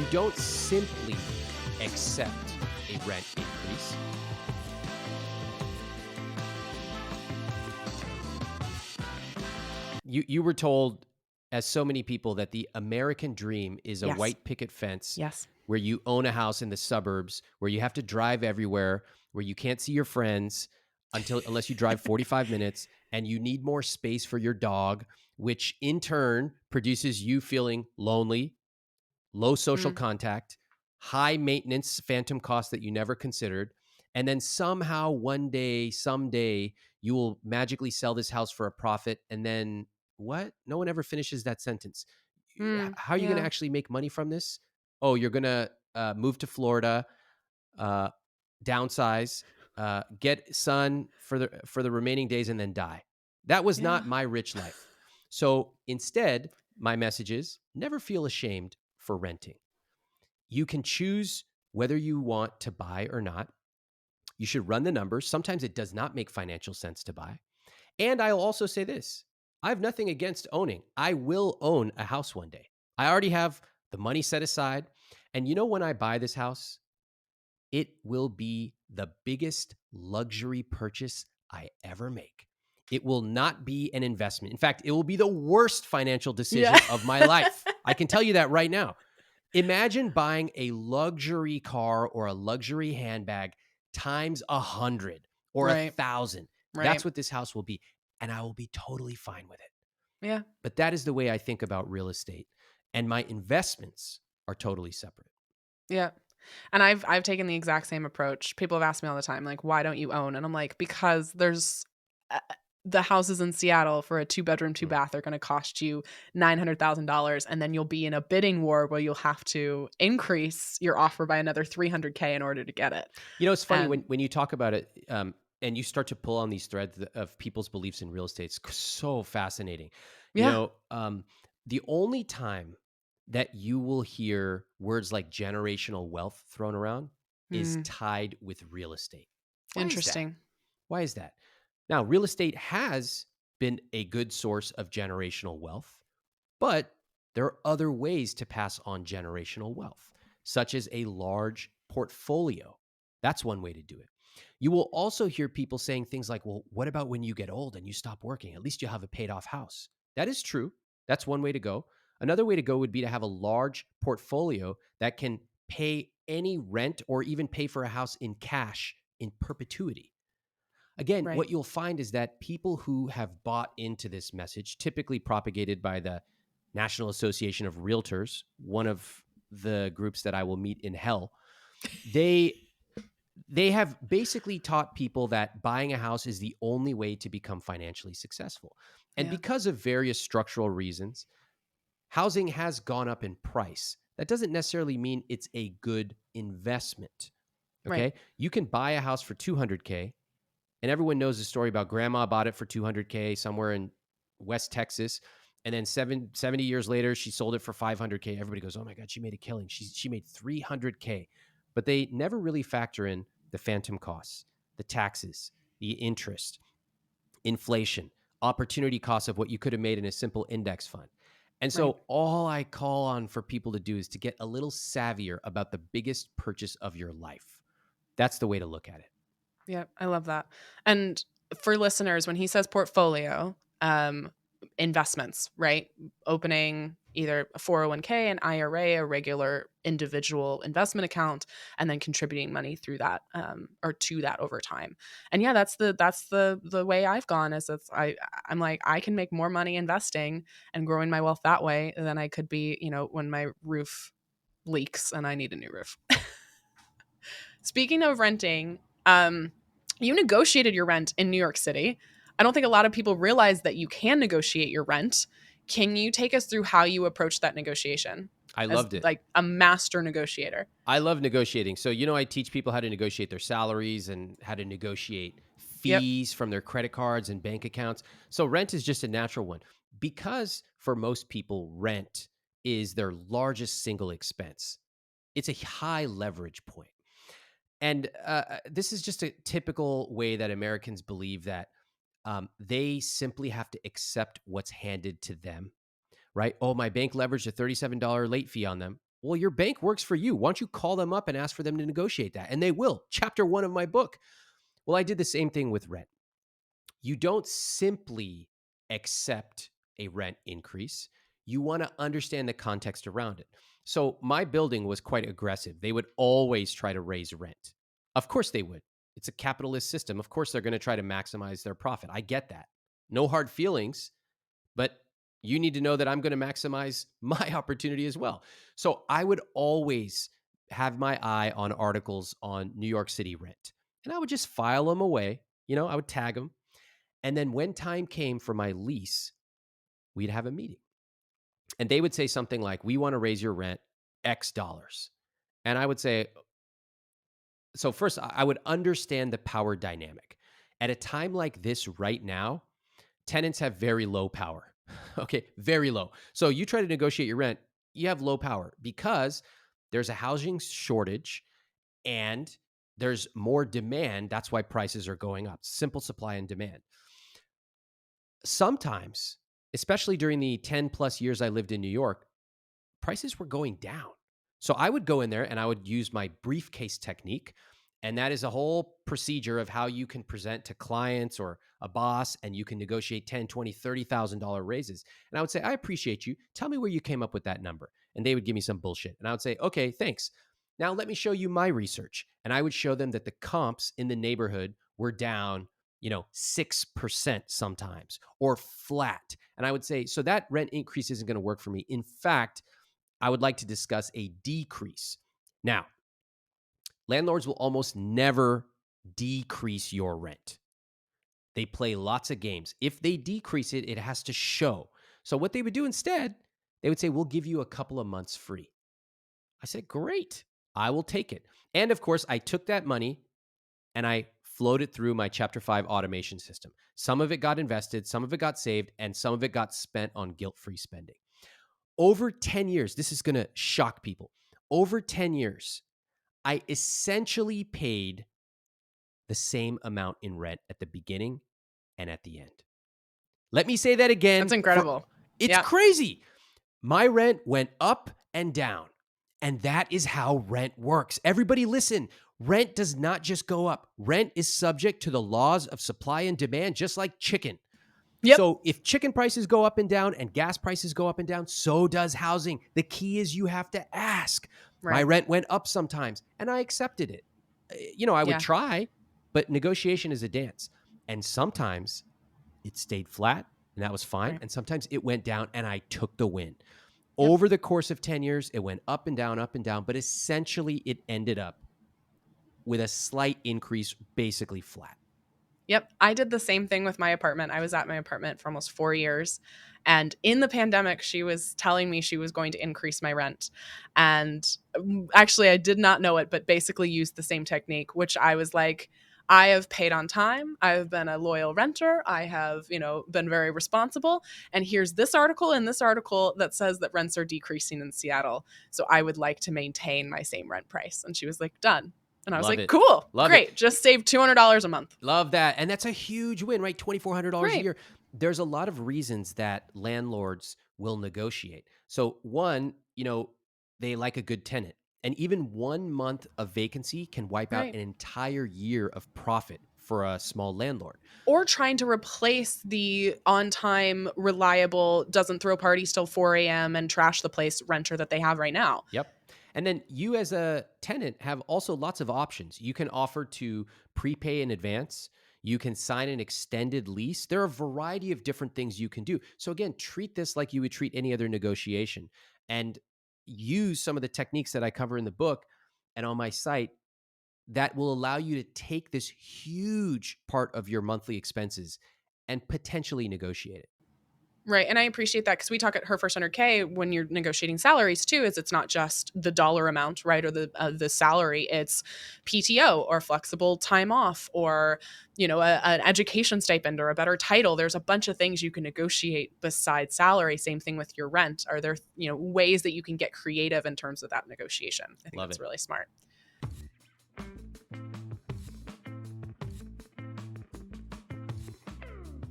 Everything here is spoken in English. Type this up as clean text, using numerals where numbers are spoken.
You don't simply accept a rent increase. You were told, as so many people, that the American dream is a Yes. white picket fence Yes. where you own a house in the suburbs, where you have to drive everywhere, where you can't see your friends unless you drive 45 minutes, and you need more space for your dog, which in turn produces you feeling lonely, low social Mm. contact, high maintenance, phantom costs that you never considered. And then somehow one day, someday, you will magically sell this house for a profit. And then what? No one ever finishes that sentence. How are you going to Yeah. actually make money from this? Oh, you're going to move to Florida, uh, downsize, get sun for the remaining days, and then die. That was Yeah. not my rich life. So instead, my message is never feel ashamed for renting. You can choose whether you want to buy or not. You should run the numbers. Sometimes it does not make financial sense to buy. And I'll also say this: I have nothing against owning. I will own a house one day. I already have the money set aside. And you know, when I buy this house, it will be the biggest luxury purchase I ever make. It will not be an investment. In fact, it will be the worst financial decision Yeah. of my life. I can tell you that right now. Imagine buying a luxury car or a luxury handbag times 100 or Right. 1,000. Right. That's what this house will be. And I will be totally fine with it. Yeah. But that is the way I think about real estate. And my investments are totally separate. Yeah. And I've taken the exact same approach. People have asked me all the time, like, why don't you own? And I'm like, because there's the houses in Seattle for a 2-bedroom, 2-bath are going to cost you $900,000. And then you'll be in a bidding war where you'll have to increase your offer by another 300K in order to get it. You know, it's funny And when you talk about it, and you start to pull on these threads of people's beliefs in real estate. It's so fascinating. You yeah. know, the only time that you will hear words like generational wealth thrown around is Hmm. tied with real estate. Why is that? Interesting. Why is that? Now, real estate has been a good source of generational wealth, but there are other ways to pass on generational wealth, such as a large portfolio. That's one way to do it. You will also hear people saying things like, well, what about when you get old and you stop working? At least you'll have a paid off house. That is true. That's one way to go. Another way to go would be to have a large portfolio that can pay any rent or even pay for a house in cash in perpetuity. Again, Right. what you'll find is that people who have bought into this message, typically propagated by the National Association of Realtors, one of the groups that I will meet in hell, they have basically taught people that buying a house is the only way to become financially successful. And Yeah. because of various structural reasons, housing has gone up in price. That doesn't necessarily mean it's a good investment. Right. Okay? You can buy a house for 200K, and everyone knows the story about grandma bought it for 200K somewhere in West Texas. And then 70 years later, she sold it for 500K. Everybody goes, oh my God, she made a killing. She made 300K. But they never really factor in the phantom costs, the taxes, the interest, inflation, opportunity costs of what you could have made in a simple index fund. And Right. so all I call on for people to do is to get a little savvier about the biggest purchase of your life. That's the way to look at it. Yeah, I love that. And for listeners, when he says portfolio, investments, right? Opening either a 401k, an IRA, a regular individual investment account, and then contributing money through that or to that over time. And yeah, that's the way I've gone. Is I'm like, I can make more money investing and growing my wealth that way than I could be, when my roof leaks and I need a new roof. Speaking of renting, you negotiated your rent in New York City. I don't think a lot of people realize that you can negotiate your rent. Can you take us through how you approach that negotiation I as loved it. like a master negotiator? I love negotiating. So, I teach people how to negotiate their salaries and how to negotiate Yep. fees from their credit cards and bank accounts. So, rent is just a natural one because for most people, rent is their largest single expense. It's a high leverage point. And this is just a typical way that Americans believe that they simply have to accept what's handed to them, right? Oh, my bank leveraged a $37 late fee on them. Well, your bank works for you. Why don't you call them up and ask for them to negotiate that? And they will. Chapter 1 of my book. Well, I did the same thing with rent. You don't simply accept a rent increase. You want to understand the context around it. So my building was quite aggressive. They would always try to raise rent. Of course they would. It's a capitalist system. Of course they're going to try to maximize their profit. I get that. No hard feelings, but you need to know that I'm going to maximize my opportunity as well. So I would always have my eye on articles on New York City rent, and I would just file them away. I would tag them. And then when time came for my lease, we'd have a meeting. And they would say something like, "We want to raise your rent X dollars." And I would say, so first, I would understand the power dynamic. At a time like this right now, tenants have very low power. Okay, very low. So you try to negotiate your rent, you have low power because there's a housing shortage and there's more demand. That's why prices are going up. Simple supply and demand. Sometimes, especially during the 10 plus years I lived in New York, prices were going down. So I would go in there and I would use my briefcase technique. And that is a whole procedure of how you can present to clients or a boss and you can negotiate 10, 20, $30,000 raises. And I would say, "I appreciate you. Tell me where you came up with that number." And they would give me some bullshit. And I would say, "Okay, thanks. Now let me show you my research." And I would show them that the comps in the neighborhood were down, 6% sometimes or flat. And I would say, "So that rent increase isn't going to work for me. In fact, I would like to discuss a decrease." Now, landlords will almost never decrease your rent. They play lots of games. If they decrease it, it has to show. So what they would do instead, they would say, "We'll give you a couple of months free." I said, "Great. I will take it." And of course, I took that money and I flowed it through my Chapter 5 automation system. Some of it got invested, some of it got saved, and some of it got spent on guilt-free spending. Over 10 years, this is going to shock people. Over 10 years, I essentially paid the same amount in rent at the beginning and at the end. Let me say that That's again. incredible. It's Yeah. crazy. My rent went up and down. And that is how rent works. Everybody listen, rent does not just go up. Rent is subject to the laws of supply and demand, just like chicken. Yep. So if chicken prices go up and down and gas prices go up and down, so does housing. The key is you have to ask. My Right. rent went up sometimes and I accepted it. I would Yeah. try, but negotiation is a dance. And sometimes it stayed flat and that was fine. Right. And sometimes it went down and I took the win. Yep. Over the course of 10 years, it went up and down, but essentially it ended up with a slight increase, basically flat. Yep. I did the same thing with my apartment. I was at my apartment for almost 4 years. And in the pandemic, she was telling me she was going to increase my rent. And actually, I did not know it, but basically used the same technique, which I was like, I have paid on time. I have been a loyal renter. I have, been very responsible. And here's this article and this article that says that rents are decreasing in Seattle. So I would like to maintain my same rent price. And she was like, done. And I was Love like, it. cool, Love it. great. Just saved $200 a month. Love that. And that's a huge win, right? $2,400 a Right. year. There's a lot of reasons that landlords will negotiate. So, one, they like a good tenant. And even 1 month of vacancy can wipe out Right. an entire year of profit for a small landlord. Or trying to replace the on time, reliable, doesn't throw parties till 4 a.m. and trash the place renter that they have right now. Yep. And then you as a tenant have also lots of options. You can offer to prepay in advance. You can sign an extended lease. There are a variety of different things you can do. So again, treat this like you would treat any other negotiation and use some of the techniques that I cover in the book and on my site that will allow you to take this huge part of your monthly expenses and potentially negotiate it. Right. And I appreciate that because we talk at Her First 100K when you're negotiating salaries too, is it's not just the dollar amount, right? Or the salary, it's PTO or flexible time off or, an education stipend or a better title. There's a bunch of things you can negotiate besides salary. Same thing with your rent. Are there, ways that you can get creative in terms of that negotiation? I think Love that's it. really smart.